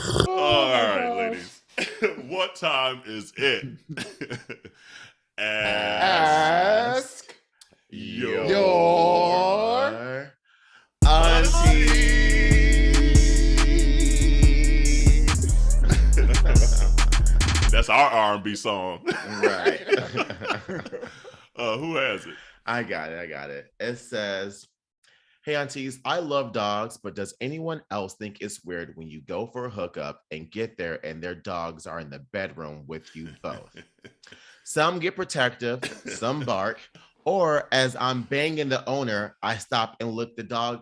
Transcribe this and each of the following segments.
Oh All my right, gosh. ladies. What time is it? Ask Ask your your Your aunties. aunties. That's our R&B song. Right. Who has it? I got it. It says, "Hey aunties, I love dogs, but does anyone else think it's weird when you go for a hookup and get there and their dogs are in the bedroom with you both? Some get protective, some bark, or as I'm banging the owner, I stop and look the dog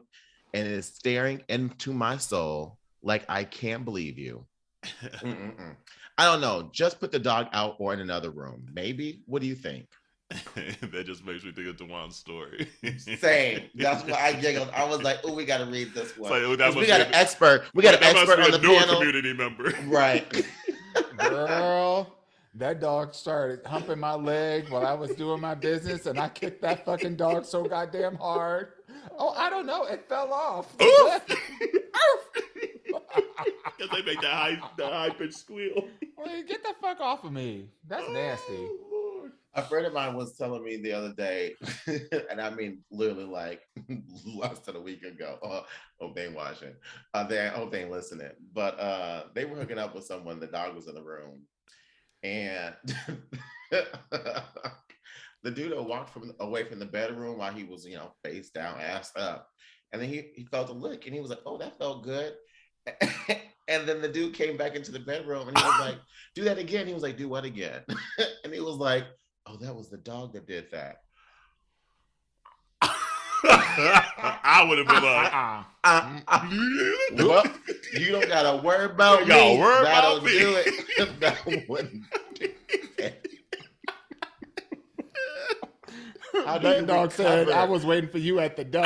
and it is staring into my soul like I can't believe you. Mm-mm-mm. I don't know. Just put the dog out or in another room. Maybe. What do you think?" That just makes me think of Dewan's story. Same. That's why I giggled. I was like, "Oh, we got to read this one Like, oh, that because we must got be an expert. We got an that must expert be on a the newer panel, community member. right?" girl, that dog started humping my leg while I was doing my business, and I kicked that fucking dog so goddamn hard. Oh, I don't know. It fell off. Oof! Because they make that high pitched squeal. Wait, get the fuck off of me. That's nasty. Oh, Lord. A friend of mine was telling me the other day, and I mean literally like less than a week ago. Hope they ain't watching. Hope they ain't listening. But they were hooking up with someone. The dog was in the room, and the dude walked away from the bedroom while he was, face down, ass up, and then he felt a lick, and he was like, "Oh, that felt good." And then the dude came back into the bedroom, and he was like, "Do that again." He was like, "Do what again?" And he was like, "Oh, that was the dog that did that." I would have been like, Well, you don't gotta worry about You gotta me. worry That'll about me. do it. That wouldn't do it. How do you That dog said, recover? I was waiting for you at the door.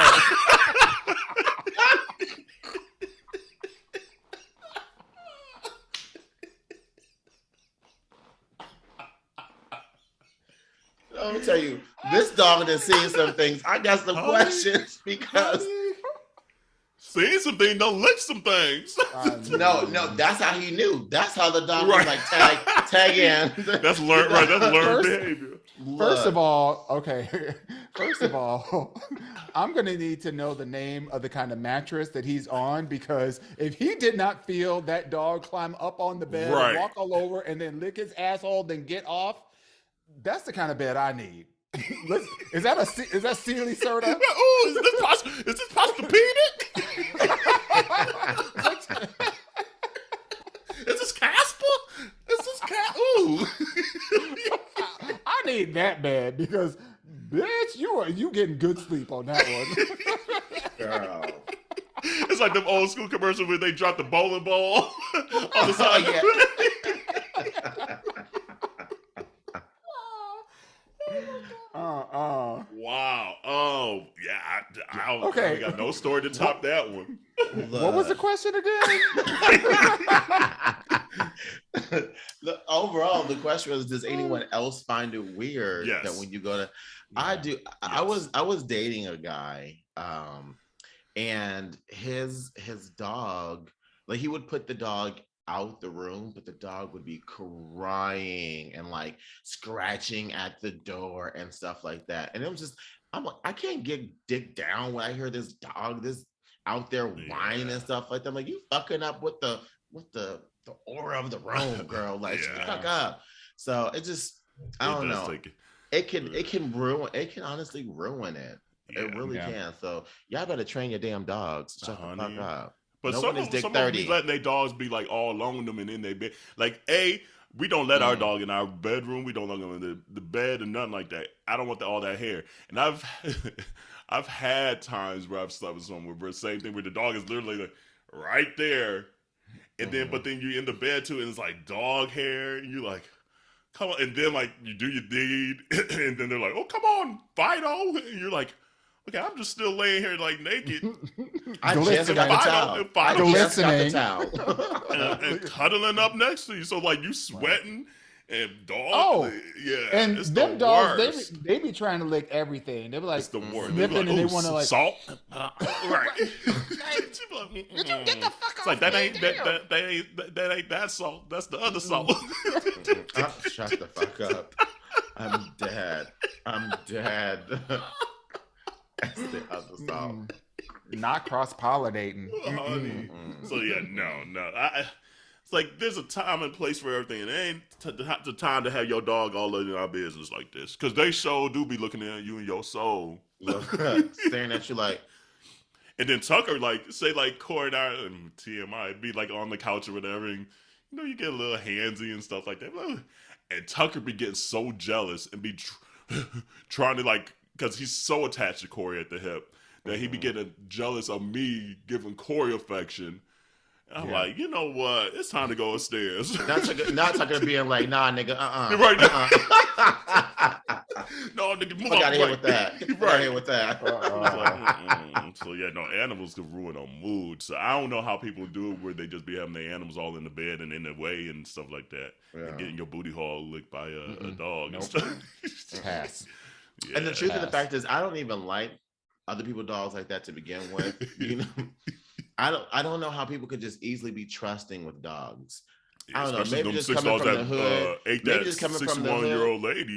Let me tell you, this dog has seen some things. I got some questions because see some things, don't lick some things. no, that's how he knew. That's how the dog was Right. like tag in. That's learned, right? That's learned First- behavior. First of all, okay. First of all, I'm going to need to know the name of the kind of mattress that he's on, because if he did not feel that dog climb up on the bed, Right. walk all over, and then lick his asshole, then get off, that's the kind of bed I need. Is that Sealy Serta? Oh, is this Posturepedic? Is this Casper? Is this Ooh. I need that bed because, bitch, you getting good sleep on that one. Girl. It's like them old school commercials where they drop the bowling ball on the side. Yeah. Wow. Oh, yeah. I Okay. got no story to top that one. What was the question again? Overall, the question was: does anyone else find it weird Yes. that when you go to? Yeah. I do. I was dating a guy, and his dog, like he would put the dog out the room, but the dog would be crying and like scratching at the door and stuff like that. And it was just, I'm like, I can't get dick down when I hear this dog this out there whining and stuff like that. I'm like, you fucking up with the aura of the room, girl. Like, shut the fuck up. So it just, I don't know. It can honestly ruin it. It really can. So y'all better train your damn dogs. Shut the fuck up. But Nobody's some of them be letting their dogs be like all alone with them and in their bed. Like, we don't let our dog in our bedroom. We don't let him in the bed and nothing like that. I don't want all that hair. And I've had times where I've slept with someone where the same thing where the dog is literally like right there. And then but then you're in the bed too and it's like dog hair and you're like, come on. And then like you do your deed and then they're like, oh, come on, Fido. And you're like, okay, I'm just still laying here like naked. I just got the towel. And cuddling up next to you. So like you sweating And dog, Oh, yeah, and it's them the dogs, worst. they be trying to lick everything. They be like It's the worst. They be sniffing, like, and they "Oh, want to some like salt." Right. Like, She be like, would you get the fuck It's off like that me? ain't that ain't that salt. That's the other salt. Shut the fuck up. I'm dead. I'm dead. That's the other salt. Not cross pollinating. Honey. So yeah, no. It's like there's a time and place for everything. And it ain't the time to have your dog all in our business like this. Because they sure do be looking at you and your soul. Look, staring at you like. And then Tucker, like, say, like, Corey and I, and TMI, be, like, on the couch or whatever, and, you know, you get a little handsy and stuff like that. And Tucker be getting so jealous and be trying to, like, because he's so attached to Corey at the hip, that he be getting jealous of me giving Corey affection. And I'm like, you know what? It's time to go upstairs. Not Tucker being like, nah, nigga, Right now. No, nigga, move Fuck out of here right. with that. Fuck out of here with that. So yeah, no, animals could ruin a mood. So I don't know how people do it where they just be having their animals all in the bed and in the way and stuff like that. Yeah. And getting your booty hole licked by a dog. Nope. And stuff. Pass. Yeah. And the truth of the fact is, I don't even like other people's dogs like that to begin with. You know, I don't know how people could just easily be trusting with dogs. Yeah, I don't know. especially Maybe them just 6 coming dogs from the that hood. ate Maybe that just coming from the 61-year-old lady.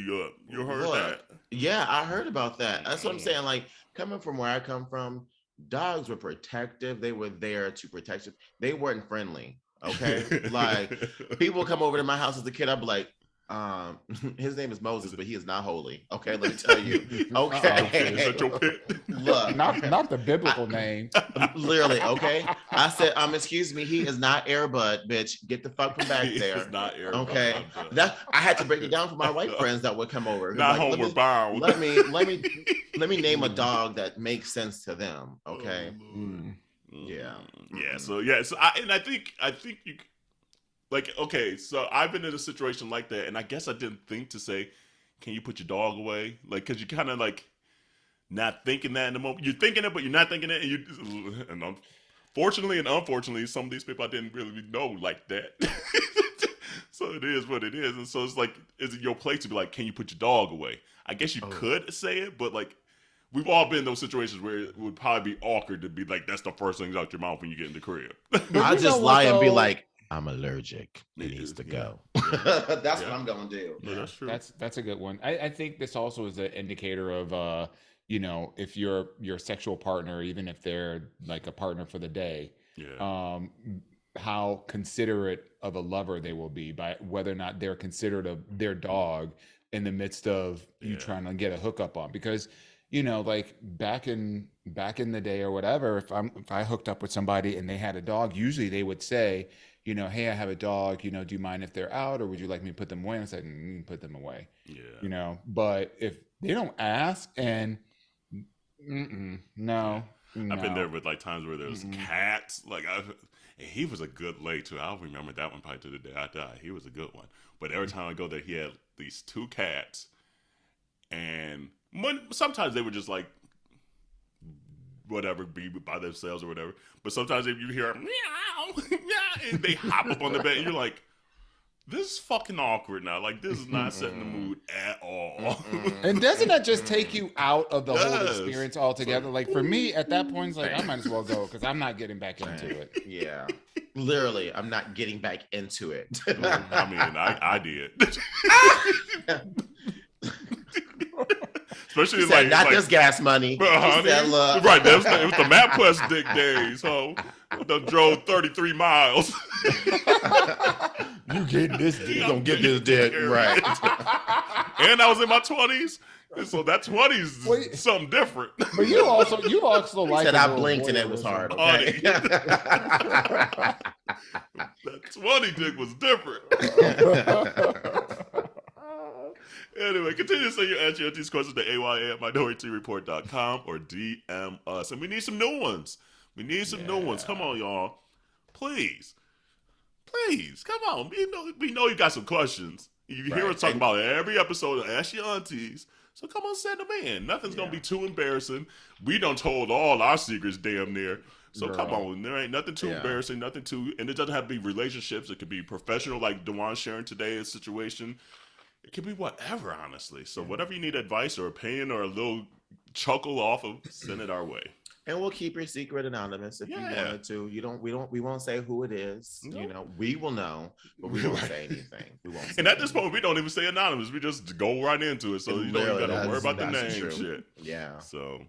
You heard Look, that? yeah, I heard about that. That's what I'm saying. Like, coming from where I come from, dogs were protective. They were there to protect you. They weren't friendly. Okay, like people come over to my house as a kid. I'd be like, his name is Moses, but he is not holy. Okay, let me tell you. Okay, Is that your pet? look, Not the biblical name. literally. Okay, I said, excuse me, he is not Airbud, bitch. Get the fuck from back there. It's not Airbud. Okay, that I had to break it down for my white friends that would come over. Not Like, homeward bound. Let me name a dog that makes sense to them. Okay. Yeah. So I think you like, okay, so I've been in a situation like that, and I guess I didn't think to say, can you put your dog away? Like, because you kind of like not thinking that in the moment. You're thinking it, but you're not thinking it. And fortunately and unfortunately, some of these people I didn't really know like that. So it is what it is. And so it's like, is it your place to be like, can you put your dog away? I guess you could say it, but like, we've all been in those situations where it would probably be awkward to be like, that's the first thing out your mouth when you get in the crib. I just lie and be like, I'm allergic. It needs to go. That's what I'm gonna do. No, that's true. That's a good one. I think this also is an indicator of you know, if your sexual partner, even if they're like a partner for the day, how considerate of a lover they will be by whether or not they're considerate of their dog in the midst of you trying to get a hookup on. Because, you know, like back in the day or whatever, if I hooked up with somebody and they had a dog, usually they would say, you know, hey, I have a dog, you know, do you mind if they're out, or would you like me to put them away? And I said, put them away. Yeah. You know, but if they don't ask and no. I've been there with like times where there's cats. Like and he was a good lay too. I'll remember that one probably to the day I die. He was a good one. But every time I go there, he had these 2 cats, and sometimes they were just like whatever, be by themselves or whatever. But sometimes if you hear meow, meow, and they hop up on the bed, and you're like, this is fucking awkward now. Like, this is not setting the mood at all. And doesn't that just take you out of the whole experience altogether? Like, for me, at that point, it's like, I might as well go because I'm not getting back into it. Yeah. Literally, I'm not getting back into it. I mean, I did. Especially said, like not like, this gas money. Honey, Said, right, it was the MapQuest dick days. So I done drove 33 miles. You getting this dick? You gonna get this dick, right? And I was in my 20s, and so that 20s is something different. But you also like. Said I blinked and it was hard. Okay? That 20 dick was different. Anyway, continue to send your answer to these questions to AYA@minoritetyreport.com or DM us. And we need some new ones. Come on, y'all. Please, come on. We know you got some questions. You hear us talking about every episode of Ask Your Aunties. So come on, send them in. Nothing's going to be too embarrassing. We done told all our secrets damn near. So come Girl. on, there ain't nothing too Yeah. embarrassing, nothing too, and it doesn't have to be relationships. It could be professional, like Dewan sharing today's situation. It could be whatever, honestly. So whatever you need advice or opinion or a little chuckle off of, send it our way. And we'll keep your secret anonymous if you Yeah. wanted to. We won't say who it is. Nope. You know, we will know, but we won't say anything. We won't. Say And at this anything. point, we don't even say anonymous. We just go right into it, so you don't Literally, even gotta worry about the that's name true. shit. Yeah. So